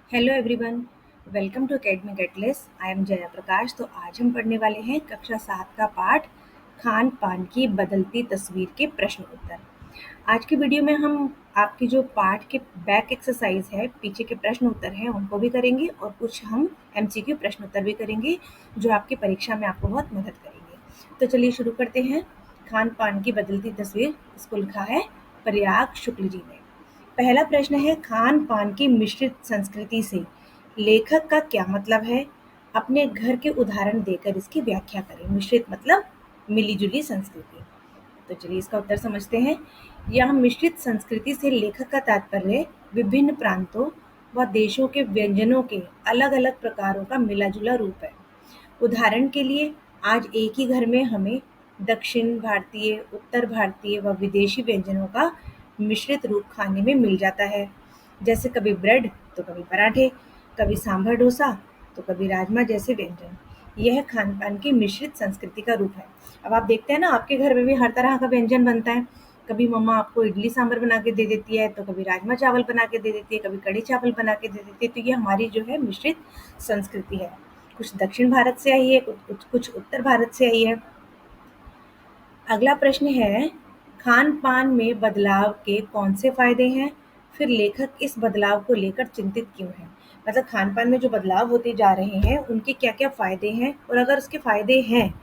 Hello everyone, welcome to academic atlas. I am Jaya Prakash. तो आज हम पढ़ने वाले हैं कक्षा 7 का पाठ खान पान की बदलती तस्वीर के प्रश्न उत्तर। आज की वीडियो में हम आपकी जो पाठ के बैक एक्सरसाइज है, पीछे के प्रश्न उत्तर हैं, उनको भी करेंगे और कुछ हम एमसीक्यू प्रश्न उत्तर भी करेंगे जो आपकी परीक्षा में आपको बहुत मदद करेंगे। तो चलिए शुरू करते हैं। खान पान की बदलती तस्वीर, इसको लिखा है प्रयाग शुक्ल जी ने। पहला प्रश्न है, खान पान की मिश्रित संस्कृति से लेखक का क्या मतलब है? अपने घर के उदाहरण देकर इसकी व्याख्या करें। मिश्रित मतलब मिली जुली संस्कृति। तो चलिए इसका उत्तर समझते हैं। यह मिश्रित संस्कृति से लेखक का तात्पर्य विभिन्न प्रांतों व देशों के व्यंजनों के अलग अलग प्रकारों का मिला जुला रूप है। उदाहरण के लिए, आज एक ही घर में हमें दक्षिण भारतीय, उत्तर भारतीय व विदेशी व्यंजनों का मिश्रित रूप खाने में मिल जाता है। जैसे कभी ब्रेड तो कभी पराठे, कभी सांभर डोसा तो कभी राजमा जैसे व्यंजन। यह खान पान की मिश्रित संस्कृति का रूप है। अब आप देखते हैं ना, आपके घर में भी हर तरह का व्यंजन बनता है। कभी मम्मा आपको इडली सांभर बना के दे देती है, तो कभी राजमा चावल बना के दे देती है, कभी कढ़ी चावल बना के दे देती है। तो ये हमारी जो है मिश्रित संस्कृति है। कुछ दक्षिण भारत से आई है, कुछ उत्तर भारत से आई है। अगला प्रश्न है, खान पान में बदलाव के कौन से फायदे हैं? फिर लेखक इस बदलाव को लेकर चिंतित क्यों है? मतलब खान पान में जो बदलाव होते जा रहे हैं उनके क्या क्या फायदे हैं, और अगर उसके फायदे हैं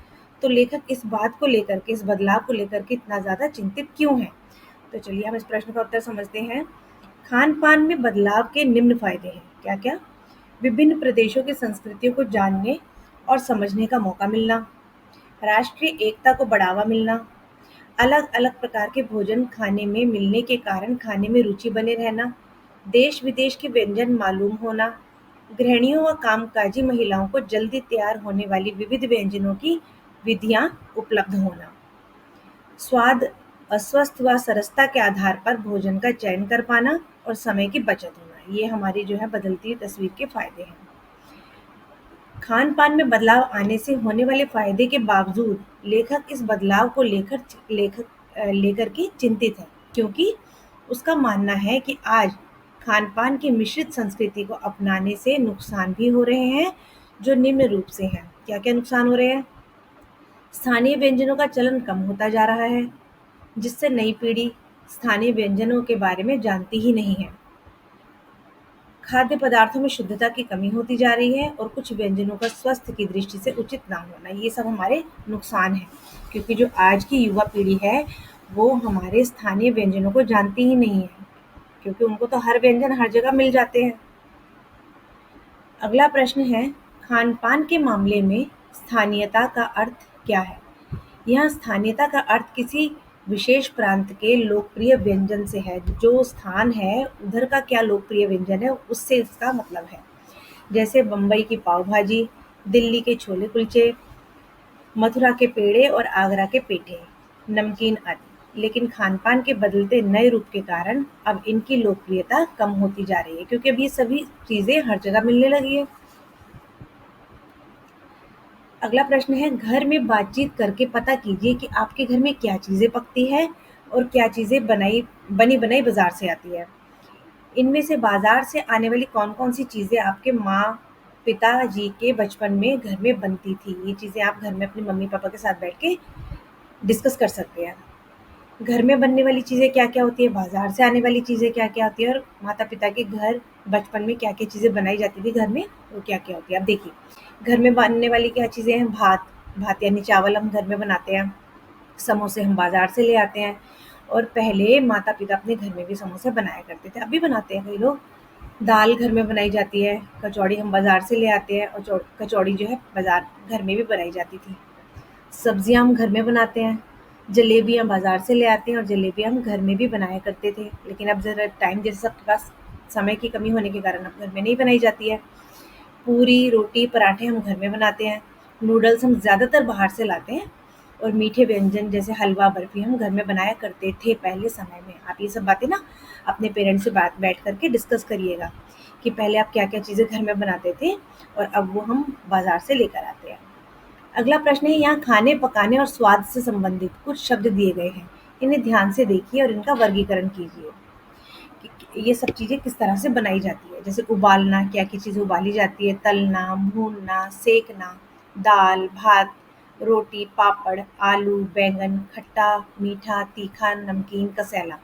तो लेखक इस बात को लेकर के, इस बदलाव को लेकर के इतना ज्यादा चिंतित क्यों है? तो चलिए हम इस प्रश्न का उत्तर समझते हैं। खान पान में बदलाव के निम्न फायदे हैं। क्या क्या? विभिन्न प्रदेशों की संस्कृतियों को जानने और समझने का मौका मिलना, राष्ट्रीय एकता को बढ़ावा मिलना, अलग अलग प्रकार के भोजन खाने में मिलने के कारण खाने में रुचि बने रहना, देश विदेश के व्यंजन मालूम होना, गृहिणियों व कामकाजी महिलाओं को जल्दी तैयार होने वाली विविध व्यंजनों की विधियां उपलब्ध होना, स्वाद, अस्वस्थ व सरसता के आधार पर भोजन का चयन कर पाना और समय की बचत होना। ये हमारी जो है बदलती तस्वीर के फायदे हैं। खान पान में बदलाव आने से होने वाले फायदे के बावजूद लेखक इस बदलाव को लेकर के चिंतित है, क्योंकि उसका मानना है कि आज खान पान की मिश्रित संस्कृति को अपनाने से नुकसान भी हो रहे हैं, जो निम्न रूप से हैं। क्या क्या नुकसान हो रहे हैं? स्थानीय व्यंजनों का चलन कम होता जा रहा है, जिससे नई पीढ़ी स्थानीय व्यंजनों के बारे में जानती ही नहीं है। खाद्य पदार्थों में शुद्धता की कमी होती जा रही है और कुछ व्यंजनों का स्वास्थ्य की दृष्टि से उचित ना होना, ये सब हमारे नुकसान हैं। क्योंकि जो आज की युवा पीढ़ी है वो हमारे स्थानीय व्यंजनों को जानती ही नहीं है, क्योंकि उनको तो हर व्यंजन हर जगह मिल जाते हैं। अगला प्रश्न है, खान पान के मामले में स्थानीयता का अर्थ क्या है? यहाँ स्थानीयता का अर्थ किसी विशेष प्रांत के लोकप्रिय व्यंजन से है। जो स्थान है उधर का क्या लोकप्रिय व्यंजन है, उससे इसका मतलब है। जैसे बम्बई की पाव भाजी, दिल्ली के छोले कुलचे, मथुरा के पेड़े और आगरा के पेठे, नमकीन आदि। लेकिन खान पान के बदलते नए रूप के कारण अब इनकी लोकप्रियता कम होती जा रही है, क्योंकि अब ये सभी चीजें हर जगह मिलने लगी है। अगला प्रश्न है, घर में बातचीत करके पता कीजिए कि आपके घर में क्या चीजें पकती है और क्या चीजें बनी बनाई बाजार से आती है। इनमें से बाजार से आने वाली कौन कौन सी चीजें आपके माँ पिताजी के बचपन में घर में बनती थी? ये चीजें आप घर में अपने मम्मी पापा के साथ बैठ के डिस्कस कर सकते हैं। घर में बनने वाली चीजें क्या क्या होती है, बाजार से आने वाली चीजें क्या क्या होती है, और माता पिता के घर बचपन में क्या क्या चीजें बनाई जाती थी घर में, वो क्या क्या होती है। अब देखिए, घर में बनने वाली क्या चीजें हैं? भात, भात यानी चावल हम घर में बनाते हैं। समोसे हम बाजार से ले आते हैं, और पहले माता पिता अपने घर में भी समोसे बनाया करते थे, अभी बनाते हैं कई लोग। दाल घर में बनाई जाती है, कचौड़ी हम बाजार से ले आते हैं, और कचौड़ी जो है बाजार घर में भी बनाई जाती थी। सब्जियां हम घर में बनाते हैं, जलेबियाँ बाज़ार से ले आते हैं, और जलेबियाँ हम घर में भी बनाया करते थे। लेकिन अब ज़रा टाइम, जैसे सबके पास समय की कमी होने के कारण अब घर में नहीं बनाई जाती है। पूरी, रोटी, पराठे हम घर में बनाते हैं। नूडल्स हम ज़्यादातर बाहर से लाते हैं, और मीठे व्यंजन जैसे हलवा, बर्फ़ी हम घर में बनाया करते थे पहले समय में। आप ये सब बातें ना अपने पेरेंट्स से बैठ कर के डिस्कस करिएगा कि पहले आप क्या-क्या चीज़ें घर में बनाते थे और अब वो हम बाज़ार से लेकर आते हैं। अगला प्रश्न है, यहाँ खाने, पकाने और स्वाद से संबंधित कुछ शब्द दिए गए हैं। इन्हें ध्यान से देखिए और इनका वर्गीकरण कीजिए। ये सब चीज़ें किस तरह से बनाई जाती है। जैसे उबालना, क्या-क्या चीज़ें उबाली जाती है, तलना, भूनना, सेंकना, दाल, भात, रोटी, पापड़, आलू, बैंगन, खट्टा, मीठा, तीखा, नमकीन, कसेला।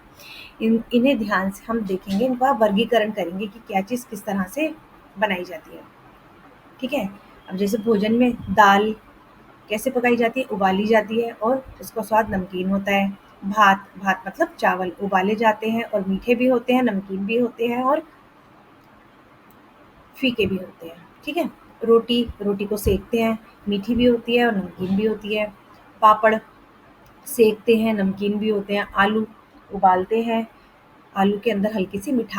इन्हें ध्यान से हम देखेंगे, इनका वर्गीकरण करेंगे कि क्या चीज़ किस तरह से बनाई जाती है। ठीक है? अब जैसे भोजन में दाल कैसे पकाई जाती है? उबाली जाती है और उसका स्वाद नमकीन होता है। भात, भात मतलब चावल उबाले जाते हैं और मीठे भी होते हैं, नमकीन भी होते हैं और फीके भी होते हैं। ठीक है? रोटी, रोटी को सेकते हैं, मीठी भी होती है और नमकीन भी होती है। पापड़ सेकते हैं, नमकीन भी होते हैं। आलू उबालते हैं, आलू के अंदर हल्की सी मिठास